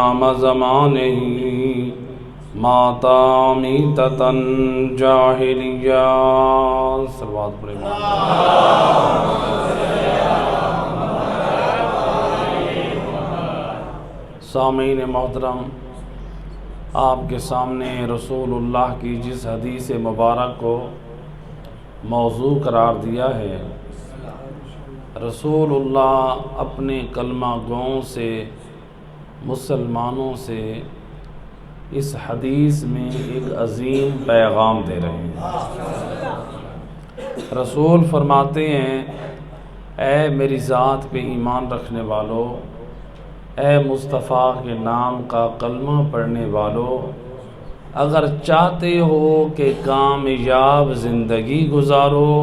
امام زمانه ماتا میتتن جاہلیہ صلوات پر سامعین محترم، آپ کے سامنے رسول اللہ کی جس حدیث مبارک کو موضوع قرار دیا ہے، رسول اللہ اپنے کلمہ گوؤں سے، مسلمانوں سے اس حدیث میں ایک عظیم پیغام دے رہے ہیں۔ رسول فرماتے ہیں، اے میری ذات پہ ایمان رکھنے والو، اے مصطفیٰ کے نام کا کلمہ پڑھنے والو، اگر چاہتے ہو کہ کامیاب زندگی گزارو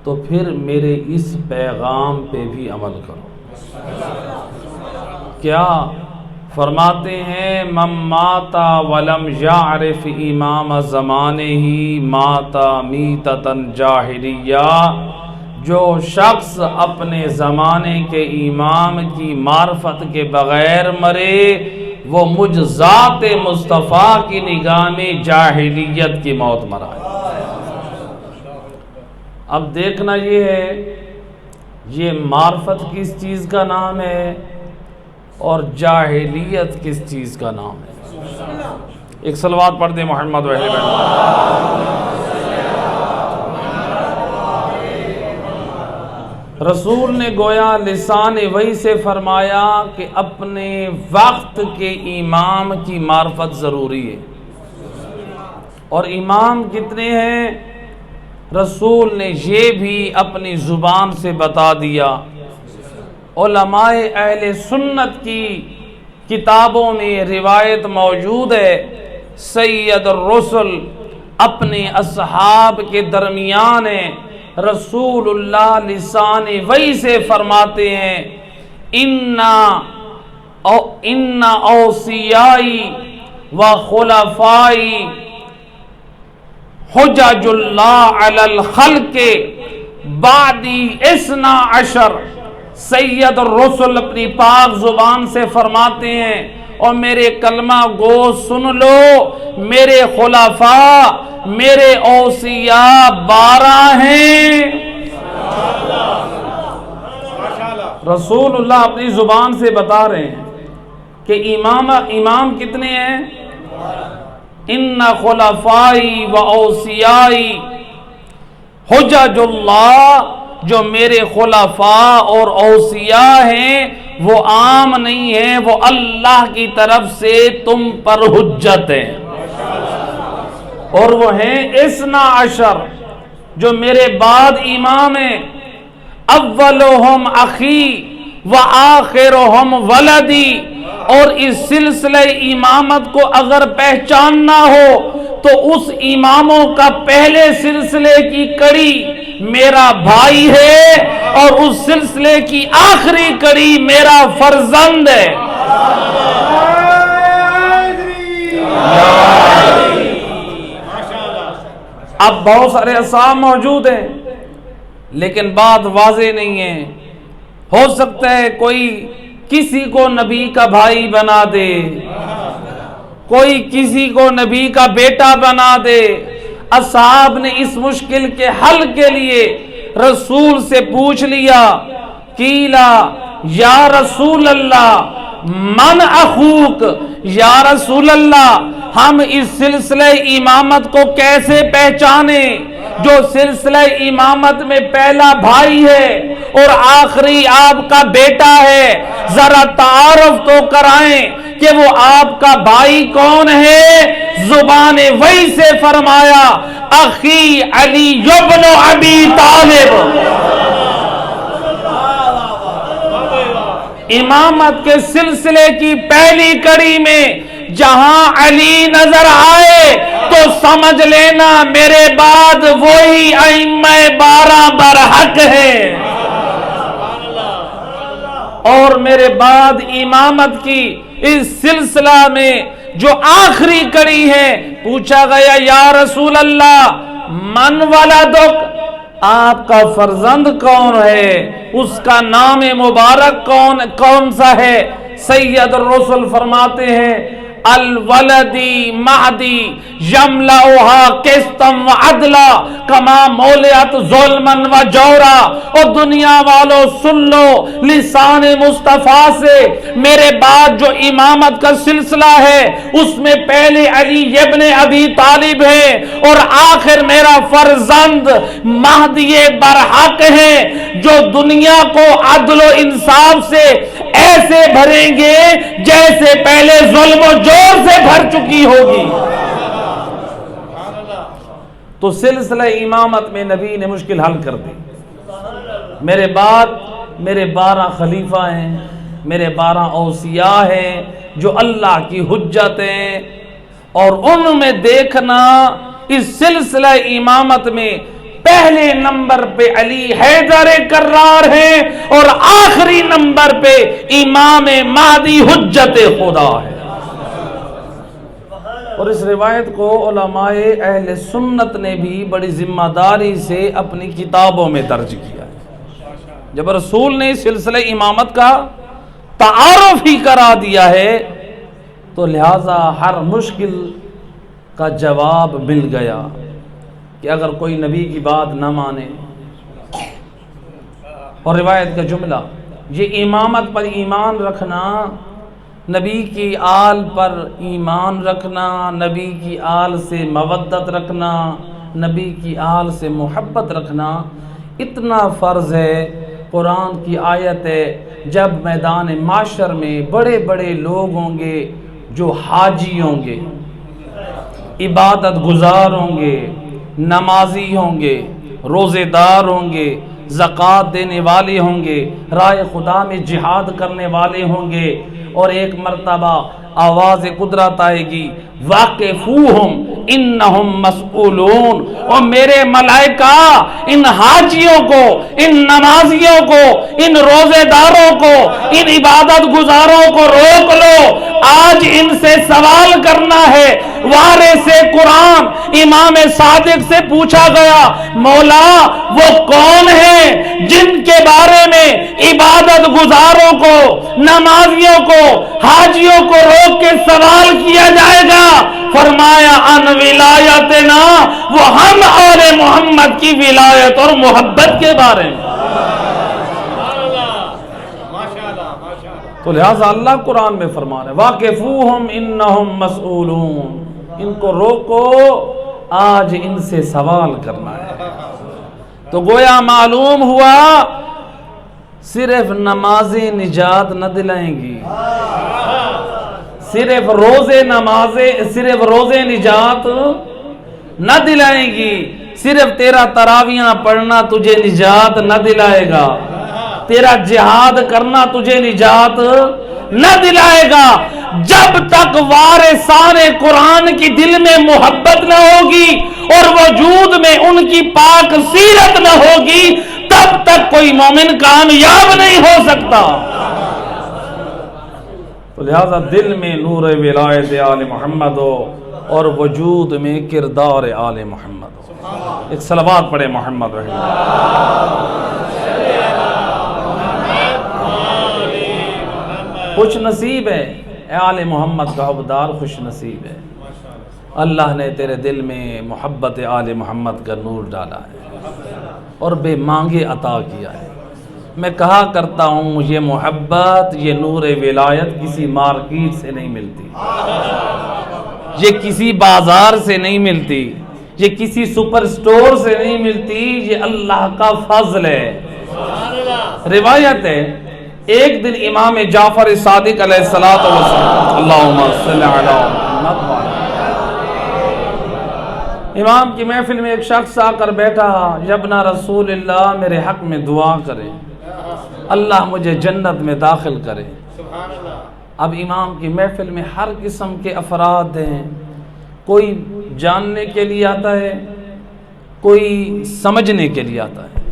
تو پھر میرے اس پیغام پہ بھی عمل کرو۔ کیا فرماتے ہیں، من ماتا ولم یعرف امام زمانہ ماتا میتتن جاہلیہ، جو شخص اپنے زمانے کے امام کی معرفت کے بغیر مرے وہ مجھ ذات مصطفیٰ کی نگاہ میں جاہلیت کی موت مرا ہے۔ اب دیکھنا یہ ہے، یہ معرفت کس چیز کا نام ہے اور جاہلیت کس چیز کا نام ہے؟ ایک صلوات پڑھ دیں محمد و اہل بیت۔ رسول نے گویا لسان وحی سے فرمایا کہ اپنے وقت کے امام کی معرفت ضروری ہے۔ اور امام کتنے ہیں؟ رسول نے یہ بھی اپنی زبان سے بتا دیا۔ علماء اہل سنت کی کتابوں میں روایت موجود ہے، سید الرسل اپنے اصحاب کے درمیان ہیں، رسول اللہ لسان وحی سے فرماتے ہیں، ان اوصیائی و خلفائی حجج اللہ علی الخلق بعدی 12۔ سید الرسل اپنی پاک زبان سے فرماتے ہیں، اور میرے کلمہ گو سن لو، میرے خلفاء، میرے اوصیاء 12 ہیں۔ رسول اللہ اپنی زبان سے بتا رہے ہیں کہ امام کتنے ہیں؟ ان خلفائی و اوصیائی حجج اللہ، جو میرے خلفاء اور اوصیاء ہیں وہ عام نہیں ہیں، وہ اللہ کی طرف سے تم پر حجت ہیں، اور وہ ہیں 12 جو میرے بعد امام ہیں۔ اولہم اخی و آخرہم ولدی، اور اس سلسلہ امامت کو اگر پہچاننا ہو تو اس اماموں کا پہلے سلسلے کی کڑی میرا بھائی ہے، اور اس سلسلے کی آخری کڑی میرا فرزند ہے۔ اب بہت سارے اصحاب موجود ہیں لیکن بات واضح نہیں ہے۔ ہو سکتا ہے کوئی کسی کو نبی کا بھائی بنا دے، کوئی کسی کو نبی کا بیٹا بنا دے۔ اصحاب نے اس مشکل کے حل کے لیے رسول سے پوچھ لیا، قیلا یا رسول اللہ من اخوک، یا رسول اللہ ہم اس سلسلہ امامت کو کیسے پہچانے جو سلسلہ امامت میں پہلا بھائی ہے اور آخری آپ کا بیٹا ہے؟ ذرا تعارف تو کرائیں کہ وہ آپ کا بھائی کون ہے۔ زبان وحی سے فرمایا، اخی علی ابن ابی طالب۔ امامت کے سلسلے کی پہلی کڑی میں جہاں علی نظر آئے تو سمجھ لینا میرے بعد وہی ائمہ 12 برحق ہیں، اور میرے بعد امامت کی اس سلسلہ میں جو آخری کڑی ہے، پوچھا گیا یا رسول اللہ من ولدک، آپ کا فرزند کون ہے، اس کا نام مبارک کون سا ہے؟ سید الرسل فرماتے ہیں الولدی مہدی یملؤھا قسطا وعدلا کما مولعت ظلما وجورا۔ اور دنیا والوں سن لو لسان مصطفیٰ سے، میرے بعد جو امامت کا سلسلہ ہے اس میں پہلے علی ابن ابی طالب ہے اور آخر میرا فرزند مہدی برحق ہے، جو دنیا کو عدل و انصاف سے ایسے بھریں گے جیسے پہلے ظلم و جور سے بھر چکی ہوگی۔ تو سلسلہ امامت میں نبی نے مشکل حل کر دی۔ میرے بعد میرے 12 خلیفہ ہیں، میرے 12 اوصیاء ہیں جو اللہ کی حجت ہیں، اور ان میں دیکھنا اس سلسلہ امامت میں پہلے نمبر پہ علی حیدر کرار ہیں اور آخری نمبر پہ امام مہدی حجت خدا ہے۔ اور اس روایت کو علماء اہل سنت نے بھی بڑی ذمہ داری سے اپنی کتابوں میں درج کیا ہے۔ جب رسول نے سلسلہ امامت کا تعارف ہی کرا دیا ہے تو لہٰذا ہر مشکل کا جواب مل گیا کہ اگر کوئی نبی کی بات نہ مانے، اور روایت کا جملہ یہ امامت پر ایمان رکھنا، نبی کی آل پر ایمان رکھنا، نبی کی آل سے مودت رکھنا، نبی کی آل سے محبت رکھنا اتنا فرض ہے۔ قرآن کی آیت ہے جب میدان معاشر میں بڑے بڑے لوگ ہوں گے جو حاجی ہوں گے، عبادت گزار ہوں گے، نمازی ہوں گے، روزے دار ہوں گے، زکوٰۃ دینے والے ہوں گے، راہ خدا میں جہاد کرنے والے ہوں گے، اور ایک مرتبہ آواز قدرت آئے گی واقفوہم انہم مسئولون، اور میرے ملائکہ ان حاجیوں کو، ان نمازیوں کو، ان روزے داروں کو، ان عبادت گزاروں کو روک لو، آج ان سے سوال کرنا ہے۔ وارث قرآن امام صادق سے پوچھا گیا مولا وہ کون ہیں جن کے بارے میں عبادت گزاروں کو، نمازیوں کو، حاجیوں کو روک کے سوال کیا جائے گا؟ فرمایا ان ولایتنا، وہ ہم اور محمد کی ولایت اور محبت کے بارے میں۔ تو لہٰذا اللہ قرآن میں فرما رہے واقفوہم انہم مسئولون، ان کو روکو، آج ان سے سوال کرنا ہے۔ تو گویا معلوم ہوا صرف نمازیں نجات نہ دلائیں گی، صرف روزے نجات نہ دلائیں گی، صرف تیرا تراویحاں پڑھنا تجھے نجات نہ دلائے گا، تیرا جہاد کرنا تجھے نجات نہ دلائے گا۔ جب تک وارثان قرآن کی دل میں محبت نہ ہوگی اور وجود میں ان کی پاک سیرت نہ ہوگی، تب تک کوئی مومن کامیاب نہیں ہو سکتا۔ تو لہذا دل میں نور ولایت آل محمد ہو اور وجود میں کردار آل محمد ہو۔ ایک صلوات پڑھے محمد رحمہ اللہ۔ خوش نصیب ہے اے آل محمد کا حبدار، خوش نصیب ہے، اللہ نے تیرے دل میں محبت آل محمد کا نور ڈالا ہے اور بے مانگے عطا کیا ہے۔ میں کہا کرتا ہوں یہ محبت، یہ نور ولایت کسی مارکیٹ سے نہیں ملتی، یہ کسی بازار سے نہیں ملتی، یہ کسی سپر سٹور سے نہیں ملتی، یہ اللہ کا فضل ہے۔ روایت ہے ایک دن امام جعفر صادق علیہ الصلوۃ والسلام اللہم صل علی محمد، امام کی محفل میں ایک شخص آ کر بیٹھا، یبنا رسول اللہ میرے حق میں دعا کرے، اللہ مجھے جنت میں داخل کرے۔ اب امام کی محفل میں ہر قسم کے افراد ہیں، کوئی جاننے کے لیے آتا ہے، کوئی سمجھنے کے لیے آتا ہے،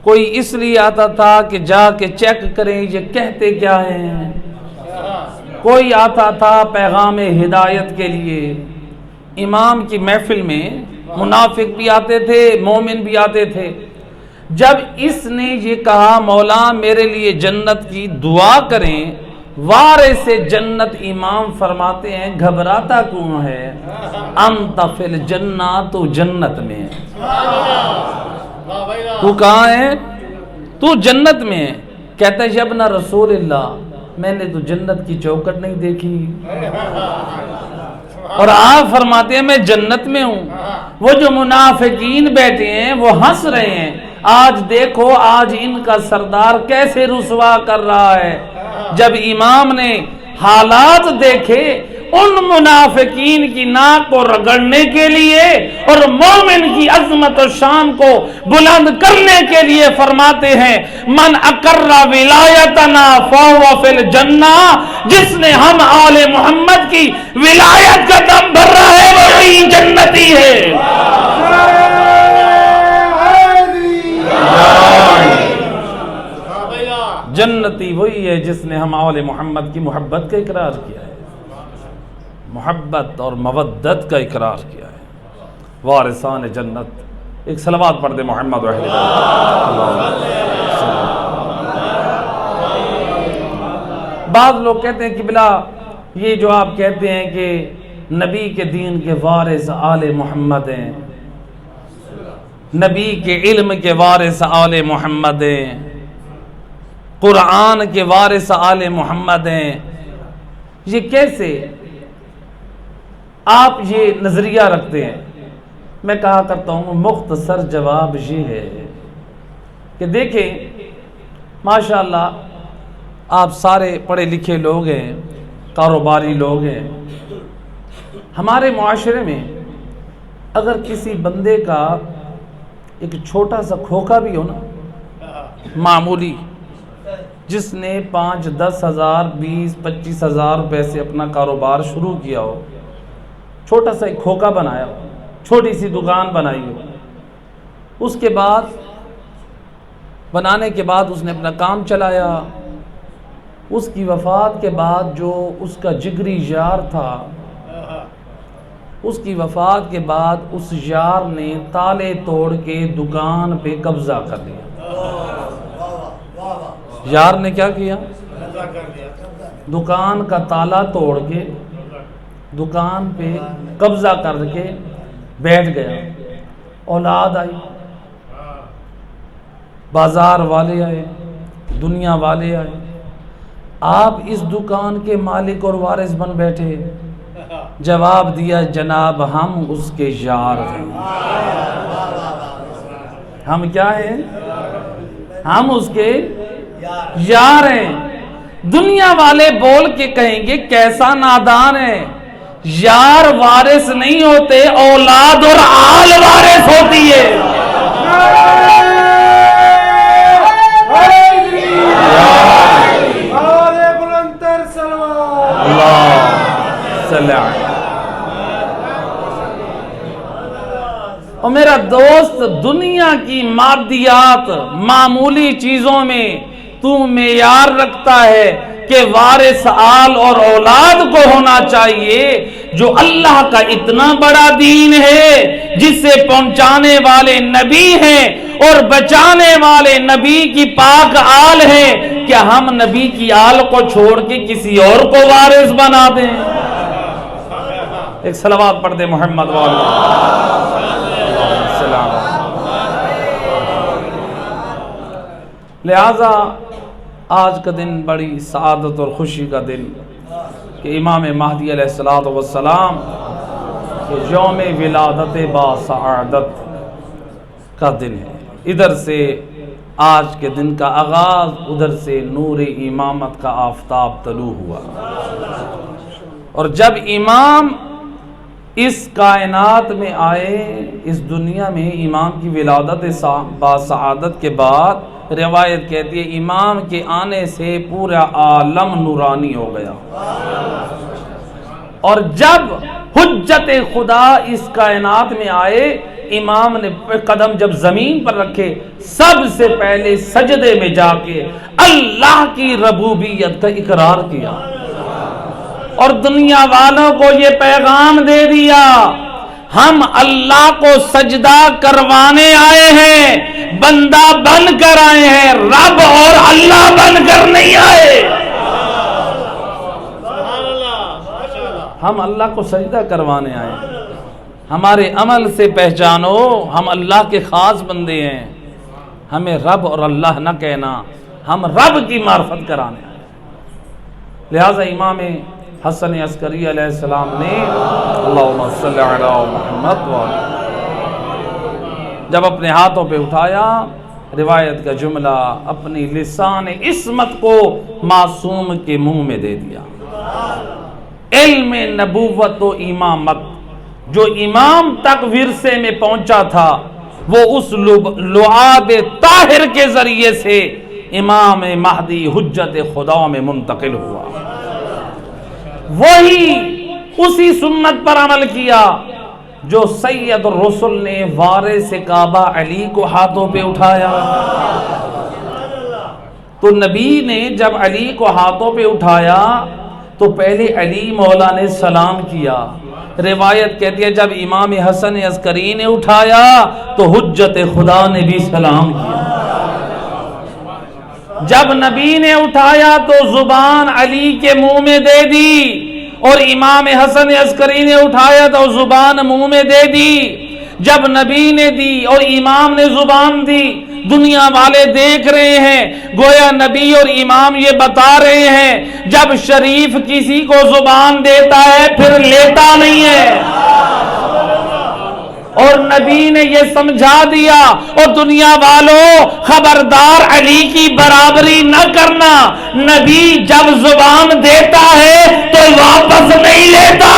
کوئی اس لیے آتا تھا کہ جا کے چیک کریں یہ کہتے کیا ہیں، کوئی آتا تھا پیغام ہدایت کے لیے۔ امام کی محفل میں منافق بھی آتے تھے، مومن بھی آتے تھے۔ جب اس نے یہ کہا مولا میرے لیے جنت کی دعا کریں، وارث جنت امام فرماتے ہیں گھبراتا کیوں ہے؟ انت فی الجنہ، تو جنت میں ہے۔ تو کہاں ہے؟ تو جنت میں ہے۔ کہتا ہے ابن رسول اللہ، میں نے تو جنت کی چوکٹ نہیں دیکھی، اور آپ فرماتے ہیں میں جنت میں ہوں۔ وہ جو منافقین بیٹھے ہیں وہ ہنس رہے ہیں، آج دیکھو آج ان کا سردار کیسے رسوا کر رہا ہے۔ جب امام نے حالات دیکھے، ان منافقین کی ناک کو رگڑنے کے لیے اور مومن کی عظمت و شان کو بلند کرنے کے لیے فرماتے ہیں من اقر ولایتنا فہو فی الجنہ، جس نے ہم آل محمد کی ولایت کا دم بھر رہا ہے وہی جنتی ہے۔ جنتی وہی ہے جس نے ہم آل محمد کی محبت کا اقرار کیا ہے، محبت اور مودت کا اقرار کیا ہے۔ وارثان جنت، ایک صلوات پڑھ دے محمد و اہل بیت۔ بعض لوگ کہتے ہیں کہ بلا یہ جو آپ کہتے ہیں کہ نبی کے دین کے وارث آل محمد ہیں، نبی کے علم کے وارث آل محمد ہیں، قرآن کے وارث آل محمد ہیں، یہ کیسے آپ یہ نظریہ رکھتے ہیں؟ میں کہا کرتا ہوں مختصر جواب یہ ہے کہ دیکھیں ماشاءاللہ آپ سارے پڑھے لکھے لوگ ہیں، کاروباری لوگ ہیں، ہمارے معاشرے میں اگر کسی بندے کا ایک چھوٹا سا کھوکا بھی ہو نا، معمولی، جس نے 5-10 ہزار 20-25 ہزار روپے سے اپنا کاروبار شروع کیا ہو، چھوٹا سا ایک کھوکا بنایا ہو، چھوٹی سی دکان بنائی ہو، اس کے بعد بنانے کے بعد اس نے اپنا کام چلایا، اس کی وفات کے بعد جو اس کا جگری یار تھا، اس کی وفات کے بعد اس یار نے تالے توڑ کے دکان پہ قبضہ کر لیا۔ یار نے کیا کیا؟ دکان کا تالا توڑ کے دکان پہ قبضہ کر کے بیٹھ گیا۔ اولاد آئی، بازار والے آئے، دنیا والے آئے، آپ اس دکان کے مالک اور وارث بن بیٹھے۔ جواب دیا جناب ہم اس کے یار ہیں۔ ہم کیا ہیں؟ ہم اس کے یار ہیں۔ دنیا والے بول کے کہیں گے کیسا نادان ہے، یار وارث نہیں ہوتے، اولاد اور آل وارث ہوتی ہے۔ اور میرا دوست دنیا کی مادیات معمولی چیزوں میں تو معیار رکھتا ہے کہ وارث آل اور اولاد کو ہونا چاہیے، جو اللہ کا اتنا بڑا دین ہے جسے پہنچانے والے نبی ہیں اور بچانے والے نبی کی پاک آل ہیں، کیا ہم نبی کی آل کو چھوڑ کے کسی اور کو وارث بنا دیں؟ ایک صلوات پڑھ دے محمد السلام۔ لہذا آج کا دن بڑی سعادت اور خوشی کا دن کہ امام مہدی علیہ السلام کہ یوم ولادت با سعادت کا دن ہے۔ ادھر سے آج کے دن کا آغاز، ادھر سے نور امامت کا آفتاب طلوع ہوا، اور جب امام اس کائنات میں آئے، اس دنیا میں امام کی ولادت با سعادت کے بعد روایت کہتی ہے امام کے آنے سے پورا عالم نورانی ہو گیا، اور جب حجت خدا اس کائنات میں آئے، امام نے قدم جب زمین پر رکھے، سب سے پہلے سجدے میں جا کے اللہ کی ربوبیت کا اقرار کیا، اور دنیا والوں کو یہ پیغام دے دیا ہم اللہ کو سجدہ کروانے آئے ہیں، بندہ بن کر آئے ہیں، رب اور اللہ بن کر نہیں آئے۔ ہم اللہ کو سجدہ کروانے آئے ہیں، ہمارے عمل سے پہچانو ہم اللہ کے خاص بندے ہیں، ہمیں رب اور اللہ نہ کہنا، ہم رب کی معرفت کرانے آئے ہیں۔ لہٰذا امام حسن عسکری علیہ السلام نے اللہم صلی علی محمد جب اپنے ہاتھوں پہ اٹھایا، روایت کا جملہ اپنی لسان عصمت کو معصوم کے منہ میں دے دیا۔ علم نبوت و امامت جو امام تک ورثے میں پہنچا تھا، وہ اس لعاب طاہر کے ذریعے سے امام مہدی حجت خدا میں منتقل ہوا۔ وہی اسی سنت پر عمل کیا جو سید الرسل نے وارث کعبہ علی کو ہاتھوں پہ اٹھایا۔ تو نبی نے جب علی کو ہاتھوں پہ اٹھایا تو پہلے علی مولا نے سلام کیا۔ روایت کہتی ہے جب امام حسن عسکری نے اٹھایا تو حجت خدا نے بھی سلام کیا۔ جب نبی نے اٹھایا تو زبان علی کے منہ میں دے دی، اور امام حسن عسکری نے اٹھایا تو زبان منہ میں دے دی۔ جب نبی نے دی اور امام نے زبان دی، دنیا والے دیکھ رہے ہیں، گویا نبی اور امام یہ بتا رہے ہیں جب شریف کسی کو زبان دیتا ہے پھر لیتا نہیں ہے، اور نبی نے یہ سمجھا دیا اور دنیا والوں خبردار علی کی برابری نہ کرنا، نبی جب زبان دیتا ہے تو واپس نہیں لیتا،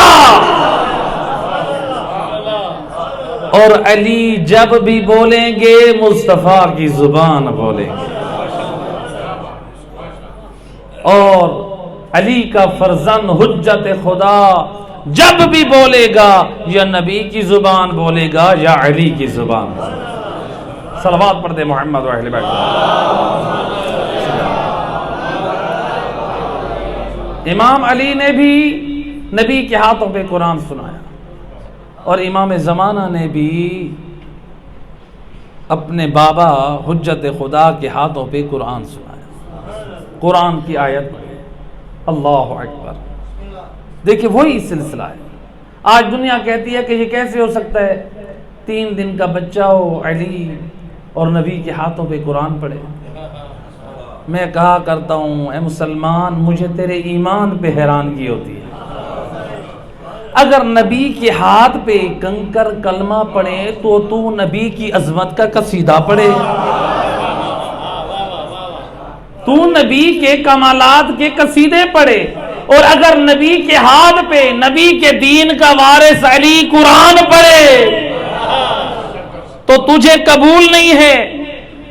اور علی جب بھی بولیں گے مصطفیٰ کی زبان بولیں گے، اور علی کا فرزند حجت خدا جب بھی بولے گا یا نبی کی زبان بولے گا یا علی کی زبان بولے گا۔ صلوات پڑھ دے محمد و اہل بیت۔ امام علی نے بھی نبی کے ہاتھوں پہ قرآن سنایا، اور امام زمانہ نے بھی اپنے بابا حجت خدا کے ہاتھوں پہ قرآن سنایا، قرآن کی آیت پڑھی، اللہ اکبر۔ دیکھیں وہی سلسلہ ہے۔ آج دنیا کہتی ہے کہ یہ کیسے ہو سکتا ہے 3 دن کا بچہ ہو علی اور نبی کے ہاتھوں پہ قرآن پڑھے۔ میں کہا کرتا ہوں اے مسلمان، مجھے تیرے ایمان پہ حیرانگی ہوتی ہے۔ اگر نبی کے ہاتھ پہ کنکر کلمہ پڑھے تو نبی کی عظمت کا قصیدہ پڑھے، تو نبی کے کمالات کے قصیدے پڑھے، اور اگر نبی کے ہاتھ پہ نبی کے دین کا وارث علی قرآن پڑھے تو تجھے قبول نہیں ہے۔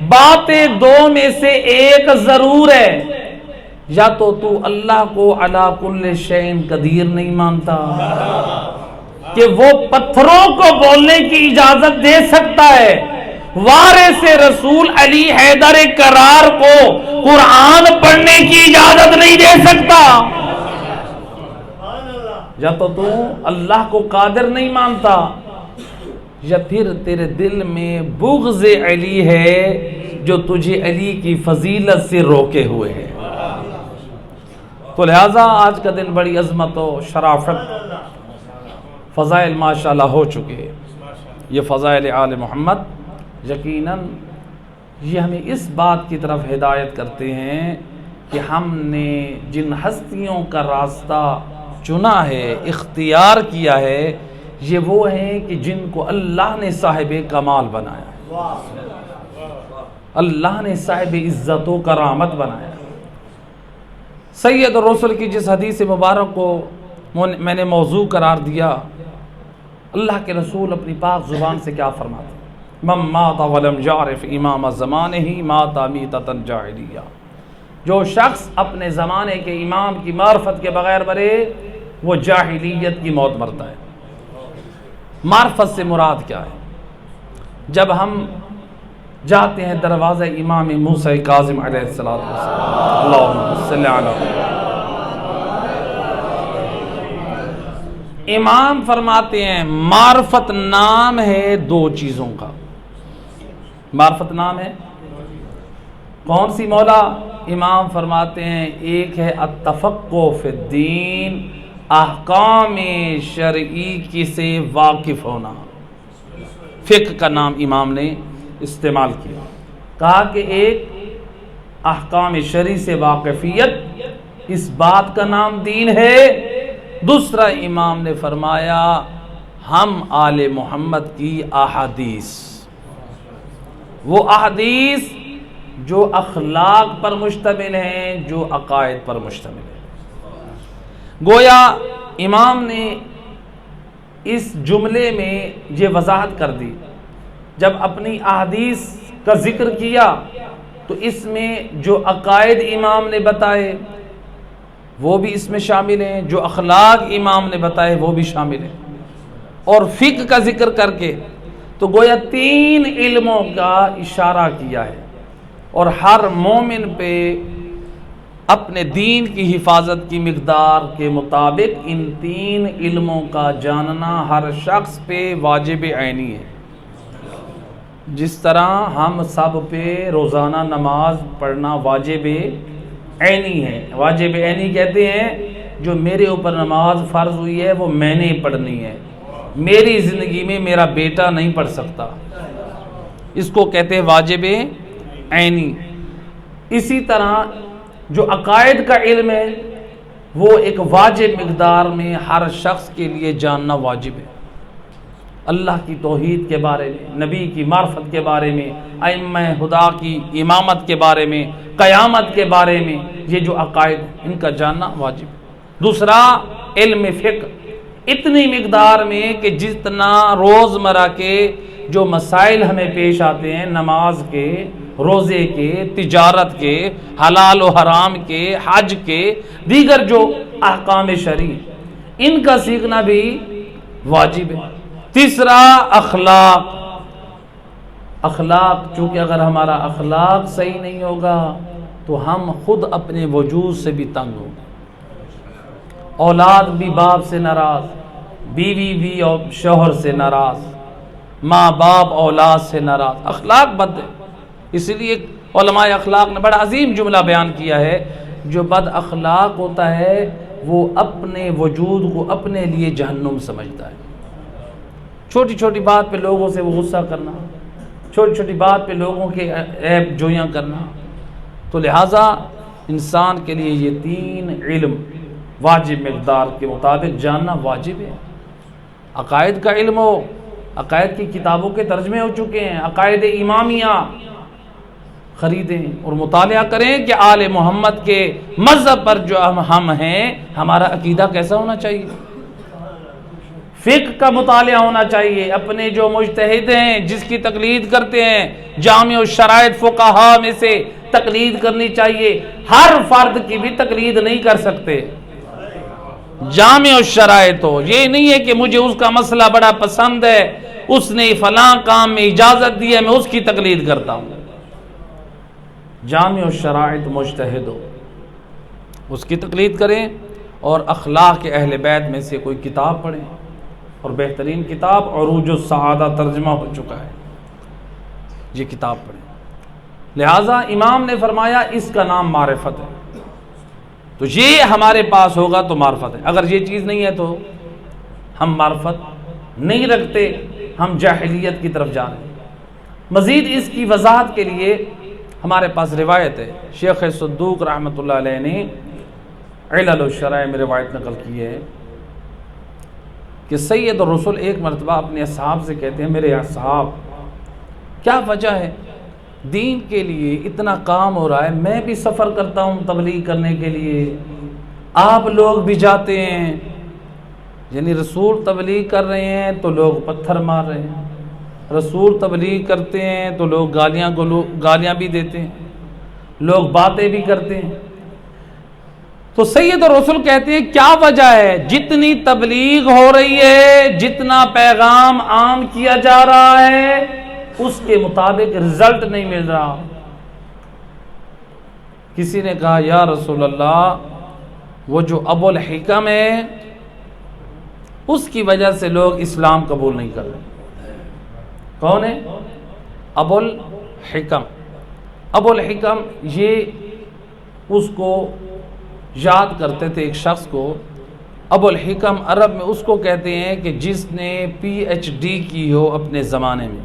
باتیں دو میں سے ایک ضرور ہے، یا تو اللہ کو علی کل شیء قدیر نہیں مانتا کہ وہ پتھروں کو بولنے کی اجازت دے سکتا ہے، وارث رسول علی حیدر کرار کو قرآن پڑھنے کی اجازت نہیں دے سکتا، یا تو اللہ کو قادر نہیں مانتا، یا پھر تیرے دل میں بغض علی ہے جو تجھے علی کی فضیلت سے روکے ہوئے ہے۔ تو لہٰذا آج کا دن بڑی عظمت و شرافت فضائل ماشاءاللہ ہو چکے۔ یہ فضائل آل محمد یقیناً یہ ہمیں اس بات کی طرف ہدایت کرتے ہیں کہ ہم نے جن ہستیوں کا راستہ چنا ہے، اختیار کیا ہے، یہ وہ ہیں کہ جن کو اللہ نے صاحب کمال بنایا، اللہ نے صاحب عزت و کرامت بنایا۔ سید الرسل کی جس حدیث مبارک کو میں نے موضوع قرار دیا، اللہ کے رسول اپنی پاک زبان سے کیا فرماتے ہیں؟ من مات ولم یعرف امام زمانہ مات میتۃ جاہلیہ۔ جو شخص اپنے زمانے کے امام کی معرفت کے بغیر مرے وہ جاہلیت کی موت مرتا ہے۔ معرفت سے مراد کیا ہے؟ جب ہم جاتے ہیں دروازہ امام موسیٰ کاظم علیہ السلام، اللہم صلی علی، امام فرماتے ہیں معرفت نام ہے 2 چیزوں کا۔ معرفت نام ہے کون سی مولا؟ امام فرماتے ہیں ایک ہے التفقہ فی الدین احکام شرعی کی سے واقف ہونا، فقہ کا نام امام نے استعمال کیا، کہا کہ ایک احکام شرعی سے واقفیت، اس بات کا نام دین ہے۔ دوسرا امام نے فرمایا ہم آل محمد کی احادیث، وہ احادیث جو اخلاق پر مشتمل ہیں، جو عقائد پر مشتمل ہیں۔ گویا امام نے اس جملے میں یہ وضاحت کر دی، جب اپنی احادیث کا ذکر کیا تو اس میں جو عقائد امام نے بتائے وہ بھی اس میں شامل ہیں، جو اخلاق امام نے بتائے وہ بھی شامل ہیں، اور فقہ کا ذکر کر کے تو گویا 3 علموں کا اشارہ کیا ہے، اور ہر مومن پہ اپنے دین کی حفاظت کی مقدار کے مطابق ان 3 علموں کا جاننا ہر شخص پہ واجب عینی ہے۔ جس طرح ہم سب پہ روزانہ نماز پڑھنا واجب عینی ہے، واجب عینی کہتے ہیں جو میرے اوپر نماز فرض ہوئی ہے وہ میں نے پڑھنی ہے، میری زندگی میں میرا بیٹا نہیں پڑھ سکتا، اس کو کہتے ہیں واجب عینی۔ اسی طرح جو عقائد کا علم ہے وہ ایک واجب مقدار میں ہر شخص کے لیے جاننا واجب ہے، اللہ کی توحید کے بارے میں، نبی کی معرفت کے بارے میں، ائمہ خدا کی امامت کے بارے میں، قیامت کے بارے میں، یہ جو عقائد ان کا جاننا واجب ہے۔ دوسرا علم فقہ، اتنی مقدار میں کہ جتنا روزمرہ کے جو مسائل ہمیں پیش آتے ہیں، نماز کے، روزے کے، تجارت کے، حلال و حرام کے، حج کے، دیگر جو احکام شرعی، ان کا سیکھنا بھی واجب ہے۔ تیسرا اخلاق، اخلاق چونکہ اگر ہمارا اخلاق صحیح نہیں ہوگا تو ہم خود اپنے وجود سے بھی تنگ ہوں گے، اولاد بھی باپ سے ناراض، بیوی بھی شوہر سے ناراض، ماں باپ اولاد سے ناراض، اخلاق بد ہے۔ اس لیے علماء اخلاق نے بڑا عظیم جملہ بیان کیا ہے، جو بد اخلاق ہوتا ہے وہ اپنے وجود کو اپنے لیے جہنم سمجھتا ہے۔ چھوٹی چھوٹی بات پہ لوگوں سے وہ غصہ کرنا، چھوٹی چھوٹی بات پہ لوگوں کے عیب جویاں کرنا، تو لہٰذا انسان کے لیے یہ 3 علم واجب مقدار کے مطابق جاننا واجب ہے۔ عقائد کا علم ہو، عقائد کی کتابوں کے ترجمے ہو چکے ہیں، عقائد امامیہ خریدیں اور مطالعہ کریں کہ آل محمد کے مذہب پر جو ہم ہیں ہمارا عقیدہ کیسا ہونا چاہیے، فقہ کا مطالعہ ہونا چاہیے، اپنے جو مجتہد ہیں جس کی تقلید کرتے ہیں جامع الشرائط فقہا میں سے تقلید کرنی چاہیے، ہر فرد کی بھی تقلید نہیں کر سکتے، جامع الشرائط ہو، یہ نہیں ہے کہ مجھے اس کا مسئلہ بڑا پسند ہے، اس نے فلاں کام میں اجازت دی ہے میں اس کی تقلید کرتا ہوں، جامع الشرائط مجتہد ہو اس کی تقلید کریں، اور اخلاق کے اہل بیت میں سے کوئی کتاب پڑھیں، اور بہترین کتاب عروج السعادہ ترجمہ ہو چکا ہے، یہ کتاب پڑھیں۔ لہٰذا امام نے فرمایا اس کا نام معرفت ہے، تو یہ ہمارے پاس ہوگا تو معرفت ہے، اگر یہ چیز نہیں ہے تو ہم معرفت نہیں رکھتے، ہم جاہلیت کی طرف جا رہے ہیں۔ مزید اس کی وضاحت کے لیے ہمارے پاس روایت ہے، شیخ صدوق رحمۃ اللہ علیہ نے علل الشرائع میں روایت نقل کی ہے کہ سید الرسل ایک مرتبہ اپنے اصحاب سے کہتے ہیں، میرے اصحاب کیا وجہ ہے، دین کے لیے اتنا کام ہو رہا ہے، میں بھی سفر کرتا ہوں تبلیغ کرنے کے لیے، آپ لوگ بھی جاتے ہیں، یعنی رسول تبلیغ کر رہے ہیں تو لوگ پتھر مار رہے ہیں، رسول تبلیغ کرتے ہیں تو لوگ گالیاں بھی دیتے ہیں، لوگ باتیں بھی کرتے ہیں۔ تو سید الرسل کہتے ہیں کیا وجہ ہے، جتنی تبلیغ ہو رہی ہے، جتنا پیغام عام کیا جا رہا ہے اس کے مطابق رزلٹ نہیں مل رہا۔ کسی نے کہا یا رسول اللہ وہ جو ابو الحکم ہے اس کی وجہ سے لوگ اسلام قبول نہیں کر رہے۔ کون ہے؟ ابو الحکم۔ ابو الحکم یہ اس کو یاد کرتے تھے، ایک شخص کو ابو الحکم عرب میں اس کو کہتے ہیں کہ جس نے پی ایچ ڈی کی ہو اپنے زمانے میں.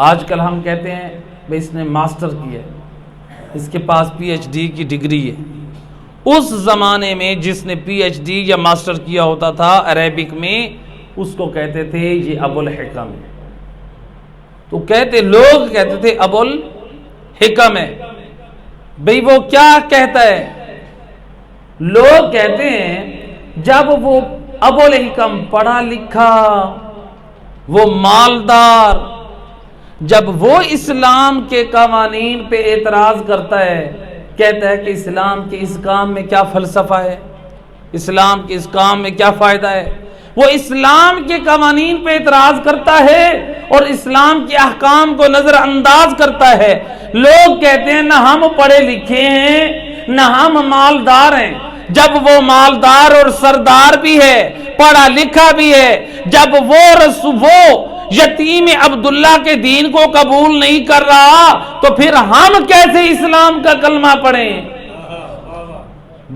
آج کل ہم کہتے ہیں بھئی اس نے ماسٹر کیا ہے، اس کے پاس پی ایچ ڈی کی ڈگری ہے. اس زمانے میں جس نے پی ایچ ڈی یا ماسٹر کیا ہوتا تھا عربک میں، اس کو کہتے تھے یہ ابو الحکم ہے. تو لوگ کہتے تھے ابو الحکم ہے. بھئی وہ کیا کہتا ہے؟ لوگ کہتے ہیں جب وہ ابو الحکم پڑھا لکھا، وہ مالدار، جب وہ اسلام کے قوانین پہ اعتراض کرتا ہے، کہتا ہے کہ اسلام کے اس کام میں کیا فلسفہ ہے، اسلام کے اس کام میں کیا فائدہ ہے. وہ اسلام کے قوانین پہ اعتراض کرتا ہے اور اسلام کے احکام کو نظر انداز کرتا ہے. لوگ کہتے ہیں نہ ہم پڑھے لکھے ہیں نہ ہم مالدار ہیں. جب وہ مالدار اور سردار بھی ہے، پڑھا لکھا بھی ہے، جب وہ یتیم عبداللہ کے دین کو قبول نہیں کر رہا، تو پھر ہم کیسے اسلام کا کلمہ پڑھیں؟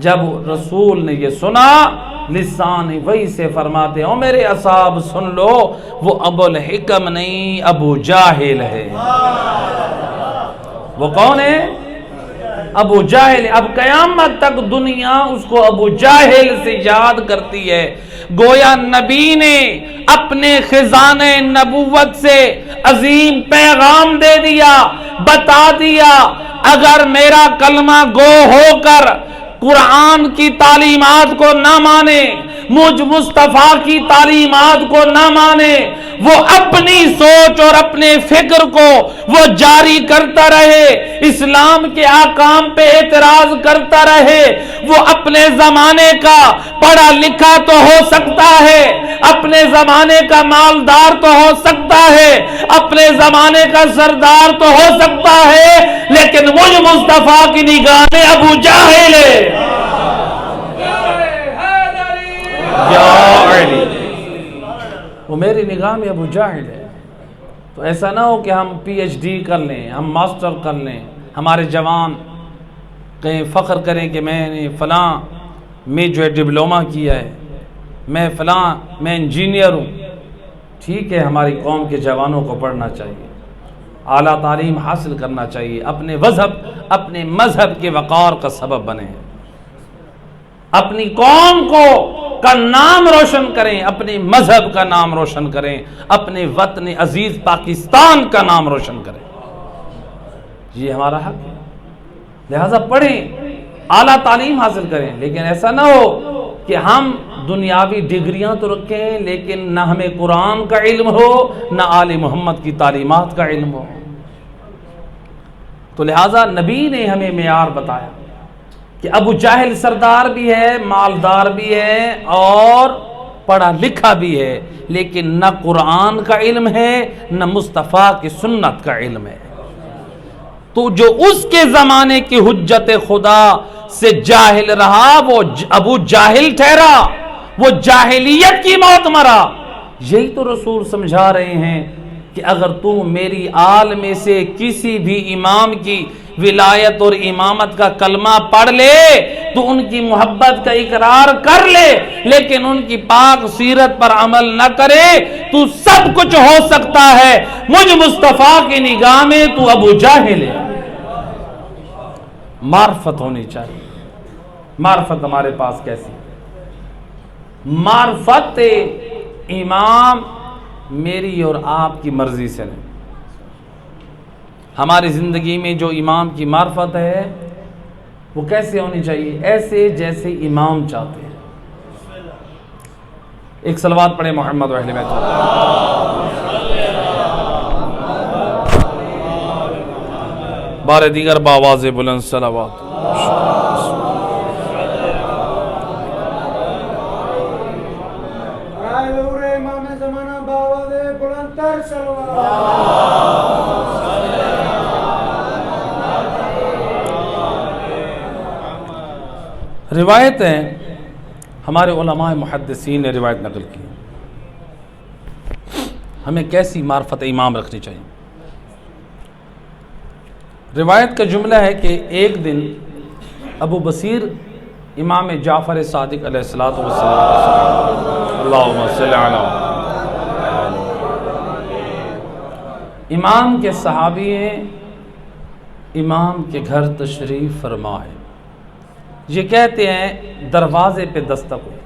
جب رسول نے یہ سنا، لسان وحی سے فرماتے ہیں میرے اصحاب سن لو، وہ ابو الحکم نہیں ابو جاہل ہے. وہ کون ہے؟ ابو جاہل. اب قیامت تک دنیا اس کو ابو جاہل سے یاد کرتی ہے. گویا نبی نے اپنے خزانہ نبوت سے عظیم پیغام دے دیا، بتا دیا اگر میرا کلمہ گو ہو کر قرآن کی تعلیمات کو نہ مانے، مجھ مصطفیٰ کی تعلیمات کو نہ مانے، وہ اپنی سوچ اور اپنے فکر کو وہ جاری کرتا رہے، اسلام کے احکام پہ اعتراض کرتا رہے، وہ اپنے زمانے کا پڑھا لکھا تو ہو سکتا ہے، اپنے زمانے کا مالدار تو ہو سکتا ہے، اپنے زمانے کا سردار تو ہو سکتا ہے، لیکن مجھ مصطفیٰ کی نگاہ میں ابو جاہل ہے. وہ میری نگاہ میں ابو جاہل ہے. تو ایسا نہ ہو کہ ہم پی ایچ ڈی کر لیں، ہم ماسٹر کر لیں، ہمارے جوان کہیں فخر کریں کہ میں نے فلاں میں جو ہے ڈپلومہ کیا ہے، میں فلاں میں انجینئر ہوں. ٹھیک ہے، ہماری قوم کے جوانوں کو پڑھنا چاہیے، اعلیٰ تعلیم حاصل کرنا چاہیے، اپنے مذہب کے وقار کا سبب بنیں، اپنی قوم کا نام روشن کریں، اپنے مذہب کا نام روشن کریں، اپنے وطن عزیز پاکستان کا نام روشن کریں. یہ ہمارا حق ہے. لہذا پڑھیں، اعلیٰ تعلیم حاصل کریں، لیکن ایسا نہ ہو کہ ہم دنیاوی ڈگریاں تو رکھیں لیکن نہ ہمیں قرآن کا علم ہو نہ آل محمد کی تعلیمات کا علم ہو. تو لہذا نبی نے ہمیں معیار بتایا کہ ابو جاہل سردار بھی ہے، مالدار بھی ہے اور پڑھا لکھا بھی ہے، لیکن نہ قرآن کا علم ہے نہ مصطفیٰ کی سنت کا علم ہے. تو جو اس کے زمانے کی حجت خدا سے جاہل رہا وہ ابو جاہل ٹھہرا، وہ جاہلیت کی موت مرا. یہی تو رسول سمجھا رہے ہیں کہ اگر تو میری آل میں سے کسی بھی امام کی ولایت اور امامت کا کلمہ پڑھ لے تو ان کی محبت کا اقرار کر لے، لیکن ان کی پاک سیرت پر عمل نہ کرے، تو سب کچھ ہو سکتا ہے، مجھ مصطفیٰ کی نگاہ میں تو ابو جاہل ہے. معرفت ہونی چاہیے. معرفت ہمارے پاس کیسی؟ معرفت امام میری اور آپ کی مرضی سے نہیں. ہماری زندگی میں جو امام کی معرفت ہے وہ کیسے ہونی چاہیے؟ ایسے جیسے امام چاہتے ہیں. ایک صلوات پڑھیں محمد و اہل بیت. بار دیگر بآواز بلند صلوات. روایتیں ہمارے علماء محدثین نے روایت نقل کی. ہمیں کیسی معرفت امام رکھنی چاہیے؟ روایت کا جملہ ہے کہ ایک دن ابو بصیر امام جعفر صادق علیہ الصلوۃ والسلام، اللہم صل علی امام کے صحابی ہیں، امام کے گھر تشریف فرما ہے، یہ کہتے ہیں دروازے پہ دستک ہوئی،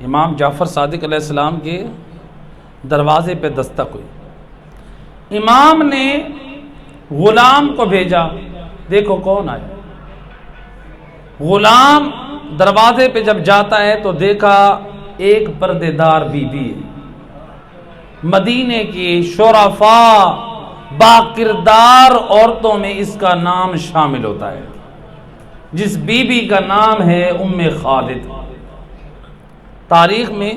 امام جعفر صادق علیہ السلام کے دروازے پہ دستک ہوئی، امام نے غلام کو بھیجا، دیکھو کون آیا۔ غلام دروازے پہ جب جاتا ہے تو دیکھا ایک پردے دار بی بی ہے، مدینے کی شرفاء با کردار عورتوں میں اس کا نام شامل ہوتا ہے، جس بی بی کا نام ہے ام خالد۔ تاریخ میں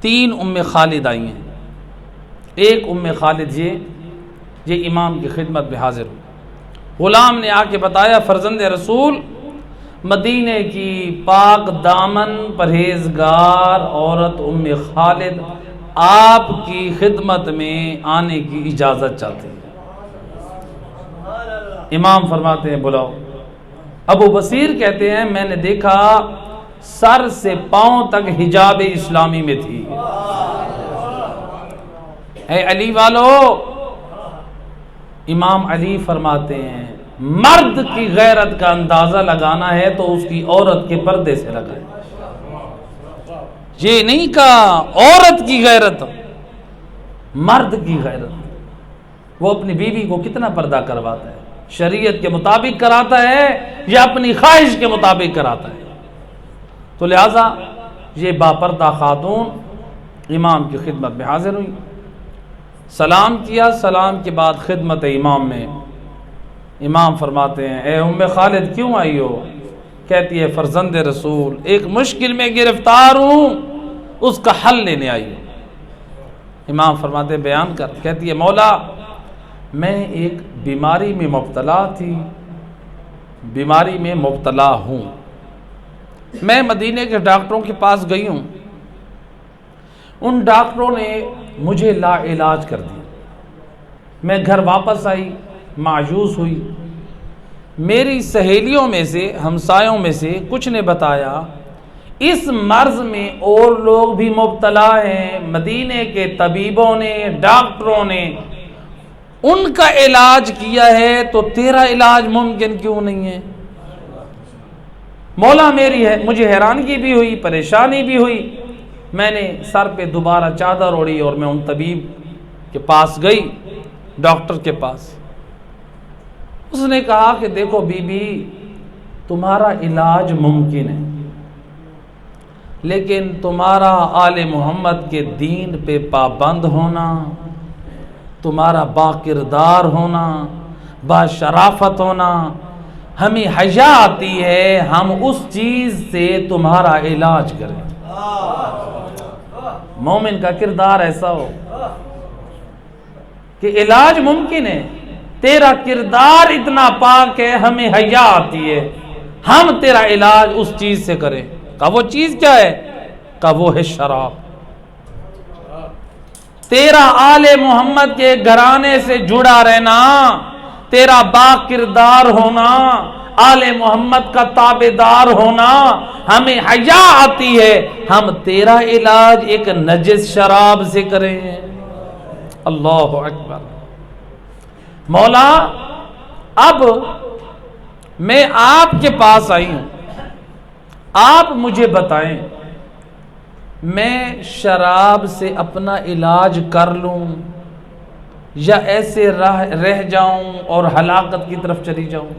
3 ام خالد آئی ہیں، ایک ام خالد یہ امام کی خدمت میں حاضر ہوئی، غلام نے آ کے بتایا فرزند رسول مدینے کی پاک دامن پرہیزگار عورت ام خالد آپ کی خدمت میں آنے کی اجازت چاہتے ہیں۔ امام فرماتے ہیں بلاؤ۔ ابو بصیر کہتے ہیں میں نے دیکھا سر سے پاؤں تک حجاب اسلامی میں تھی۔ اے علی والو، امام علی فرماتے ہیں مرد کی غیرت کا اندازہ لگانا ہے تو اس کی عورت کے پردے سے لگائے، یہ نہیں کہا عورت کی غیرت، مرد کی غیرت، وہ اپنی بیوی کو کتنا پردہ کرواتا ہے، شریعت کے مطابق کراتا ہے یا اپنی خواہش کے مطابق کراتا ہے؟ تو لہٰذا یہ باپردہ خاتون امام کی خدمت میں حاضر ہوئی، سلام کیا، سلام کے بعد خدمت امام میں امام فرماتے ہیں اے ام خالد کیوں آئی ہو؟ کہتی ہے فرزند رسول ایک مشکل میں گرفتار ہوں، اس کا حل لینے آئی ہوں۔ امام فرماتے ہیں بیان کر۔ کہتی ہے مولا میں ایک بیماری میں مبتلا تھی، بیماری میں مبتلا ہوں، میں مدینے کے ڈاکٹروں کے پاس گئی ہوں، ان ڈاکٹروں نے مجھے لا علاج کر دیا، میں گھر واپس آئی، مایوس ہوئی، میری سہیلیوں میں سے ہمسایوں میں سے کچھ نے بتایا اس مرض میں اور لوگ بھی مبتلا ہیں، مدینے کے طبیبوں نے ڈاکٹروں نے ان کا علاج کیا ہے تو تیرا علاج ممکن کیوں نہیں ہے؟ مولا مجھے حیرانگی بھی ہوئی، پریشانی بھی ہوئی، میں نے سر پہ دوبارہ چادر اوڑھی اور میں ان طبیب کے پاس گئی، ڈاکٹر کے پاس۔ اس نے کہا کہ دیکھو بی بی تمہارا علاج ممکن ہے، لیکن تمہارا آل محمد کے دین پہ پابند ہونا، تمہارا با کردار ہونا، با شرافت ہونا، ہمیں حیا آتی ہے ہم اس چیز سے تمہارا علاج کریں۔ مومن کا کردار ایسا ہو کہ علاج ممکن ہے، تیرا کردار اتنا پاک ہے ہمیں حیا آتی ہے ہم تیرا علاج اس چیز سے کریں۔ کہا وہ چیز کیا ہے؟ کہا وہ ہے شراب۔ تیرا آل محمد کے گھرانے سے جڑا رہنا، تیرا با کردار ہونا، آل محمد کا تابعدار ہونا، ہمیں حیا آتی ہے ہم تیرا علاج ایک نجس شراب سے کریں۔ اللہ اکبر۔ مولا اب میں آپ کے پاس آئی ہوں، آپ مجھے بتائیں میں شراب سے اپنا علاج کر لوں یا ایسے رہ جاؤں اور ہلاکت کی طرف چلی جاؤں؟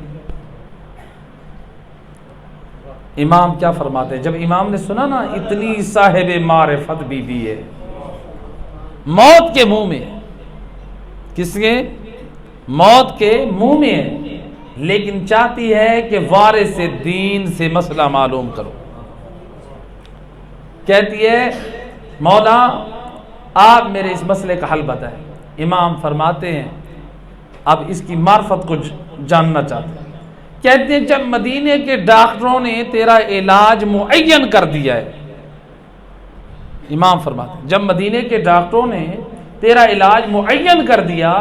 امام کیا فرماتے ہیں؟ جب امام نے سنا نا اتنی صاحب معرفت بی بی ہے، موت کے منہ میں، کس کے؟ موت کے منہ میں ہے، لیکن چاہتی ہے کہ وارث دین سے مسئلہ معلوم کرو۔ کہتی ہے مولا آپ میرے اس مسئلے کا حل بتائیں۔ امام فرماتے ہیں اب اس کی معرفت کو جاننا چاہتے ہیں۔ کہتے ہیں جب مدینے کے ڈاکٹروں نے تیرا علاج معین کر دیا ہے، امام فرماتے ہیں جب مدینے کے ڈاکٹروں نے تیرا علاج معین کر دیا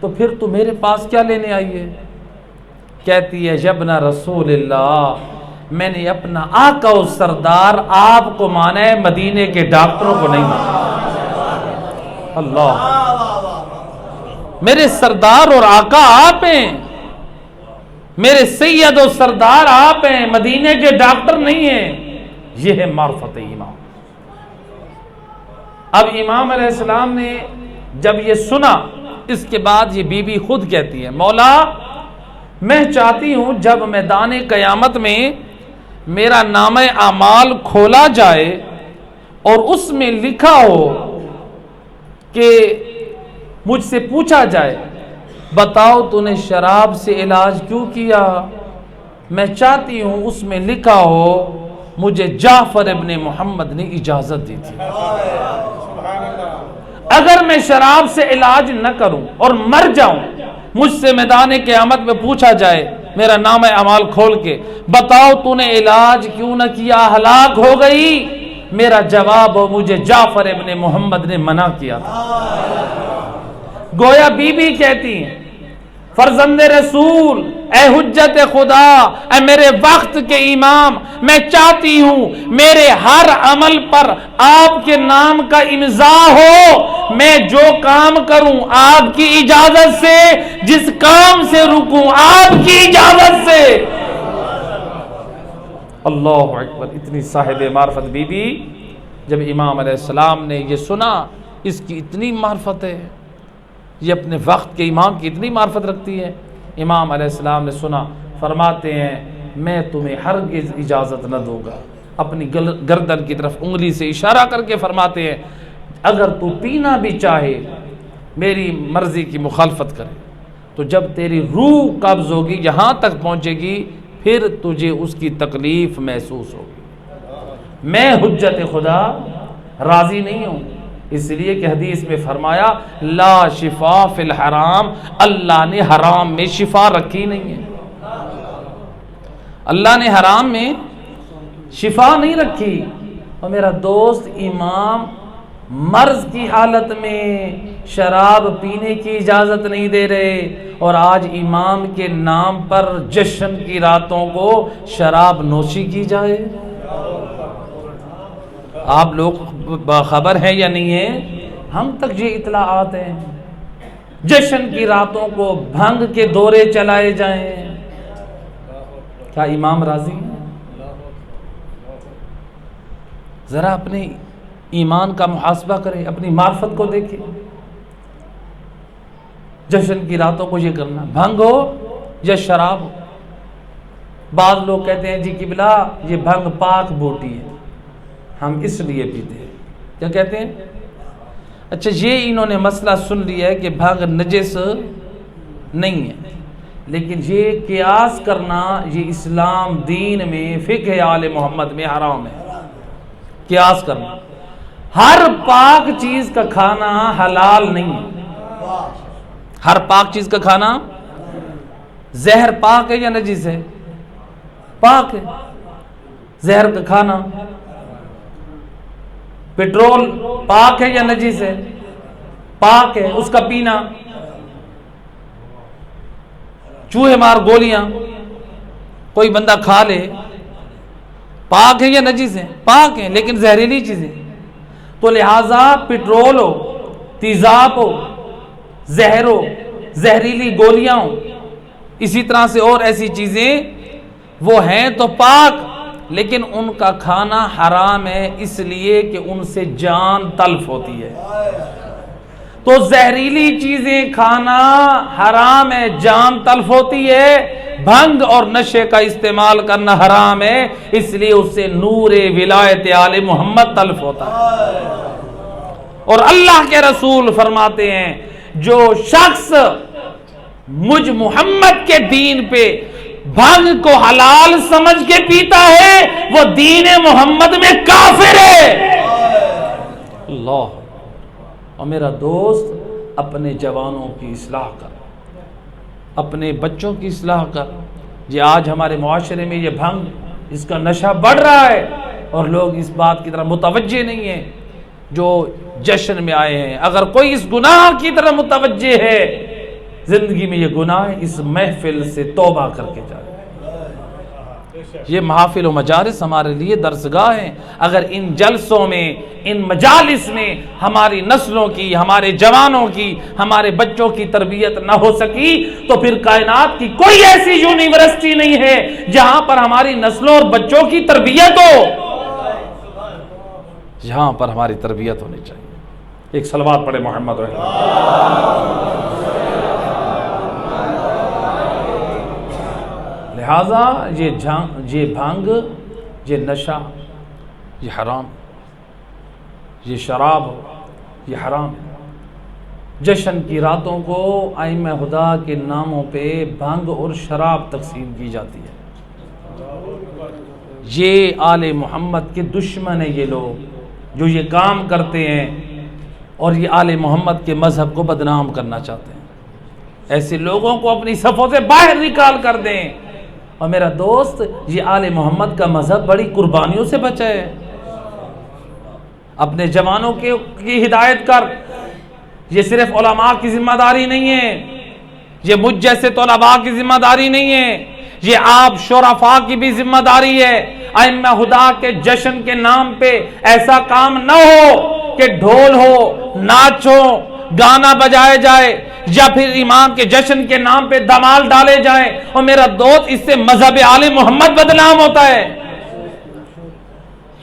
تو پھر تو میرے پاس کیا لینے آئی ہے؟ کہتی ہے ابن رسول اللہ، میں نے اپنا آقا و سردار آپ کو مانا ہے، مدینے کے ڈاکٹروں کو نہیں مانا۔ اللہ، میرے سردار اور آقا آپ ہیں، میرے سید و سردار آپ ہیں، مدینے کے ڈاکٹر نہیں ہیں۔ یہ ہے معرفت ایمان۔ اب امام علیہ السلام نے جب یہ سنا، اس کے بعد یہ بی بی خود کہتی ہے مولا میں چاہتی ہوں جب میدان قیامت میں میرا نامہ اعمال کھولا جائے اور اس میں لکھا ہو کہ مجھ سے پوچھا جائے بتاؤ تو نے شراب سے علاج کیوں کیا، میں چاہتی ہوں اس میں لکھا ہو مجھے جعفر ابن محمد نے اجازت دی تھی۔ اگر میں شراب سے علاج نہ کروں اور مر جاؤں، مجھ سے میدان قیامت میں پوچھا جائے میرا نام اعمال کھول کے بتاؤ تو نے علاج کیوں نہ کیا، ہلاک ہو گئی، میرا جواب ہو مجھے جعفر ابن محمد نے منع کیا تھا۔ گویا بی بی کہتی ہیں فرزند رسول، اے حجت خدا، اے میرے وقت کے امام، میں چاہتی ہوں میرے ہر عمل پر آپ کے نام کا امضاء ہو، میں جو کام کروں آپ کی اجازت سے، جس کام سے رکوں آپ کی اجازت سے۔ اللہ اکبر، اتنی صاحب معرفت بی بی، جب امام علیہ السلام نے یہ سنا اس کی اتنی معرفت ہے، یہ اپنے وقت کے امام کی اتنی معرفت رکھتی ہے۔ امام علیہ السلام نے سنا، فرماتے ہیں میں تمہیں ہرگز اجازت نہ دوں گا، اپنی گردن کی طرف انگلی سے اشارہ کر کے فرماتے ہیں اگر تو پینا بھی چاہے میری مرضی کی مخالفت کرے تو جب تیری روح قبض ہوگی یہاں تک پہنچے گی پھر تجھے اس کی تکلیف محسوس ہوگی۔ میں حجت خدا راضی نہیں ہوں، اس لیے کہ حدیث میں فرمایا لا شفا فی الحرام، اللہ نے حرام میں شفا رکھی نہیں ہے، اللہ نے حرام میں شفا نہیں رکھی۔ اور میرا دوست امام مرض کی حالت میں شراب پینے کی اجازت نہیں دے رہے، اور آج امام کے نام پر جشن کی راتوں کو شراب نوشی کی جائے۔ آپ لوگ باخبر ہیں یا نہیں ہیں؟ ہم تک یہ اطلاعات ہیں، جشن کی راتوں کو بھنگ کے دورے چلائے جائیں، کیا امام راضی ہیں؟ ذرا اپنے ایمان کا محاسبہ کریں، اپنی معرفت کو دیکھیں۔ جشن کی راتوں کو یہ کرنا، بھنگ ہو یا شراب ہو۔ بعض لوگ کہتے ہیں جی قبلہ یہ بھنگ پاک بوٹی ہے، ہم اس لیے پیتے ہیں، کیا کہتے ہیں؟ اچھا یہ انہوں نے مسئلہ سن لیا ہے کہ بھنگ نجس نہیں ہے، لیکن یہ قیاس کرنا یہ اسلام دین میں فقہ آل محمد میں حرام ہے۔ قیاس کرنا، ہر پاک چیز کا کھانا حلال نہیں ہے، ہر پاک چیز کا کھانا، زہر پاک ہے یا نجس ہے؟ پاک ہے، زہر کا کھانا۔ پیٹرول پاک ہے یا نجس ہے؟ پاک ہے، اس کا پینا۔ چوہے مار گولیاں کوئی بندہ کھا لے، پاک ہے یا نجس ہے؟ پاک ہے، لیکن زہریلی چیزیں۔ تو لہٰذا پیٹرول ہو، تیزاب ہو، زہر ہو، زہریلی گولیاں ہو، اسی طرح سے اور ایسی چیزیں وہ ہیں تو پاک، لیکن ان کا کھانا حرام ہے اس لیے کہ ان سے جان تلف ہوتی ہے۔ تو زہریلی چیزیں کھانا حرام ہے، جان تلف ہوتی ہے۔ بھنگ اور نشے کا استعمال کرنا حرام ہے، اس لیے اس سے نور ولایت آل محمد تلف ہوتا ہے۔ اور اللہ کے رسول فرماتے ہیں جو شخص مجھ محمد کے دین پہ بھنگ کو حلال سمجھ کے پیتا ہے وہ دین محمد میں کافر ہے۔ اللہ۔ اور میرا دوست اپنے جوانوں کی اصلاح کر، اپنے بچوں کی اصلاح کر۔ یہ آج ہمارے معاشرے میں یہ بھنگ، اس کا نشہ بڑھ رہا ہے اور لوگ اس بات کی طرف متوجہ نہیں ہیں جو جشن میں آئے ہیں۔ اگر کوئی اس گناہ کی طرف متوجہ ہے زندگی میں یہ گناہ ہے، اس محفل سے توبہ کر کے جائے۔ یہ محافل و مجالس ہمارے لیے درسگاہ ہیں۔ اگر ان جلسوں میں، ان مجالس میں ہماری نسلوں کی، ہمارے جوانوں کی، ہمارے بچوں کی تربیت نہ ہو سکی تو پھر کائنات کی کوئی ایسی یونیورسٹی نہیں ہے جہاں پر ہماری نسلوں اور بچوں کی تربیت ہو، جہاں پر ہماری تربیت ہونی چاہیے۔ ایک صلوات پڑھے محمد رسول اللہ۔ لہذا یہ بھنگ، یہ نشہ، یہ حرام، یہ شراب، یہ حرام ہے۔ جشن کی راتوں کو ائمہ خدا کے ناموں پہ بھنگ اور شراب تقسیم کی جاتی ہے۔ یہ آل محمد کے دشمن ہیں یہ لوگ جو یہ کام کرتے ہیں اور یہ آل محمد کے مذہب کو بدنام کرنا چاہتے ہیں۔ ایسے لوگوں کو اپنی صفوں سے باہر نکال کر دیں۔ اور میرا دوست، یہ آل محمد کا مذہب بڑی قربانیوں سے بچا ہے۔ اپنے جوانوں کی ہدایت کر، یہ صرف علماء کی ذمہ داری نہیں ہے، یہ مجھ جیسے طلباء کی ذمہ داری نہیں ہے، یہ آپ شرفاء کی بھی ذمہ داری ہے۔ ائمہ خدا کے جشن کے نام پہ ایسا کام نہ ہو کہ ڈھول ہو، ناچ ہو، گانا بجائے جائے، یا پھر امام کے جشن کے نام پہ دمال ڈالے جائیں۔ اور میرا دوست، اس سے مذہب آل محمد بدنام ہوتا ہے۔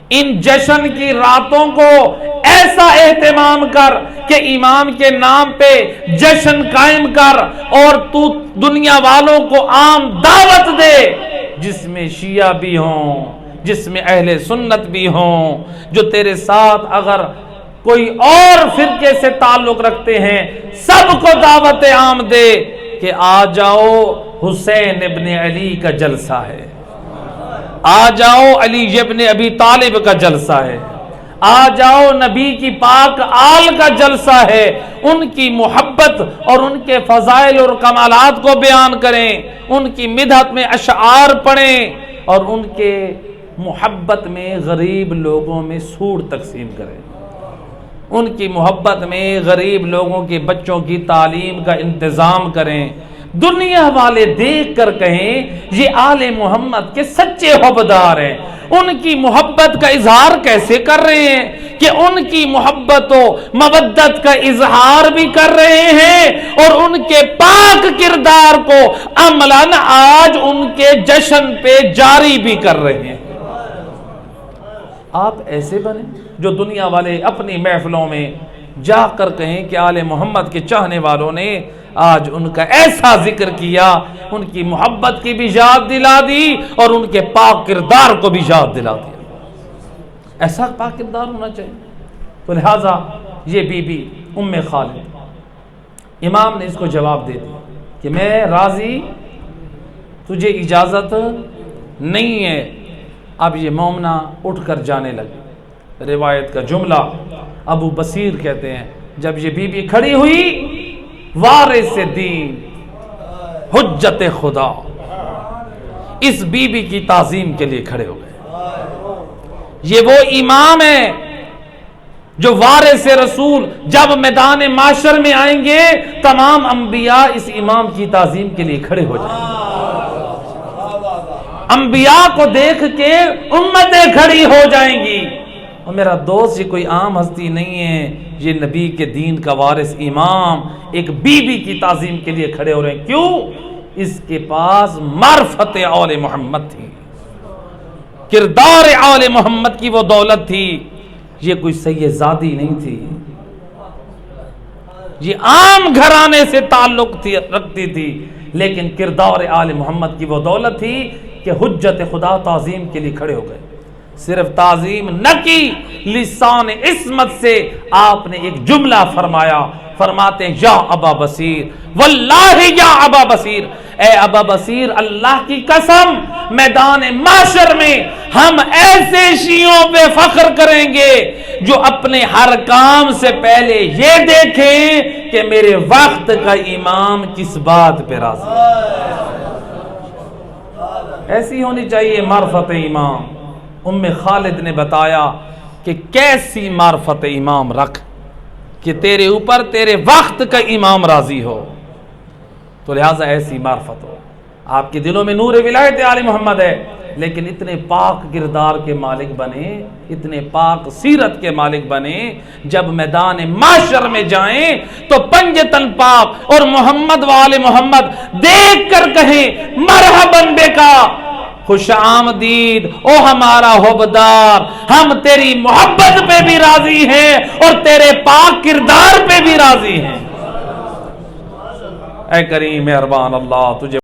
ان جشن کی راتوں کو ایسا اہتمام کر کہ امام کے نام پہ جشن قائم کر اور تو دنیا والوں کو عام دعوت دے، جس میں شیعہ بھی ہوں، جس میں اہل سنت بھی ہوں، جو تیرے ساتھ اگر کوئی اور فرقے سے تعلق رکھتے ہیں، سب کو دعوت عام دے کہ آ جاؤ، حسین ابن علی کا جلسہ ہے، آ جاؤ علی ابن ابی طالب کا جلسہ ہے، آ جاؤ نبی کی پاک آل کا جلسہ ہے۔ ان کی محبت اور ان کے فضائل اور کمالات کو بیان کریں، ان کی مدحت میں اشعار پڑھیں اور ان کے محبت میں غریب لوگوں میں سوڑ تقسیم کریں، ان کی محبت میں غریب لوگوں کے بچوں کی تعلیم کا انتظام کریں۔ دنیا والے دیکھ کر کہیں یہ آل محمد کے سچے حبدار ہیں، ان کی محبت کا اظہار کیسے کر رہے ہیں کہ ان کی محبت و مودت کا اظہار بھی کر رہے ہیں اور ان کے پاک کردار کو عملاً آج ان کے جشن پہ جاری بھی کر رہے ہیں۔ آپ ایسے بنیں جو دنیا والے اپنی محفلوں میں جا کر کہیں کہ آل محمد کے چاہنے والوں نے آج ان کا ایسا ذکر کیا، ان کی محبت کی بھی یاد دلا دی اور ان کے پاک کردار کو بھی یاد دلا دیا۔ ایسا پاک کردار ہونا چاہیے۔ تو لہٰذا یہ بی بی ام خالد، امام نے اس کو جواب دے دیا کہ میں راضی، تجھے اجازت نہیں ہے۔ اب یہ مومنہ اٹھ کر جانے لگی۔ روایت کا جملہ ابو بصیر کہتے ہیں، جب یہ بی بی کھڑی ہوئی، وارث دین، حجت خدا، اس بی بی کی تعظیم کے لیے کھڑے ہو گئے۔ یہ وہ امام ہے جو وارث رسول، جب میدان معاشر میں آئیں گے تمام انبیاء اس امام کی تعظیم کے لیے کھڑے ہو جائیں گے۔ انبیاء کو دیکھ کے امتیں کھڑی ہو جائیں گی۔ اور میرا دوست، یہ کوئی عام ہستی نہیں ہے، یہ نبی کے دین کا وارث امام ایک بی بی کی تعظیم کے لیے کھڑے ہو رہے ہیں۔ کیوں؟ اس کے پاس معرفت آل محمد تھی، کردار آل محمد کی وہ دولت تھی۔ یہ کوئی سید زادی نہیں تھی، یہ عام گھرانے سے تعلق رکھتی تھی، لیکن کردار آل محمد کی وہ دولت تھی کہ حجت خدا تعظیم کے لیے کھڑے ہو گئے۔ صرف تعظیم نہ کی، لسان عصمت سے آپ نے ایک جملہ فرمایا، فرماتے ہیں یا ابا بصیر، واللہ یا ابا بصیر، اے ابا بصیر، اللہ کی قسم میدان معاشر میں ہم ایسے شیعوں پہ فخر کریں گے جو اپنے ہر کام سے پہلے یہ دیکھیں کہ میرے وقت کا امام کس بات پہ راضی ہے۔ ایسی ہونی چاہیے معرفت امام۔ ام خالد نے بتایا کہ کیسی معرفت امام رکھ کہ تیرے اوپر تیرے وقت کا امام راضی ہو۔ تو لہٰذا ایسی معرفت ہو، آپ کے دلوں میں نور ولایت آل محمد ہے، لیکن اتنے پاک کردار کے مالک بنے، اتنے پاک سیرت کے مالک بنے، جب میدان معاشر میں جائیں تو پنجتن پاک اور محمد وآل محمد دیکھ کر کہیں مرحباً بکا، خوش آمدید او ہمارا حبدار، ہم تیری محبت پہ بھی راضی ہیں اور تیرے پاک کردار پہ بھی راضی ہیں۔ اے کریم مہربان اللہ، تجھے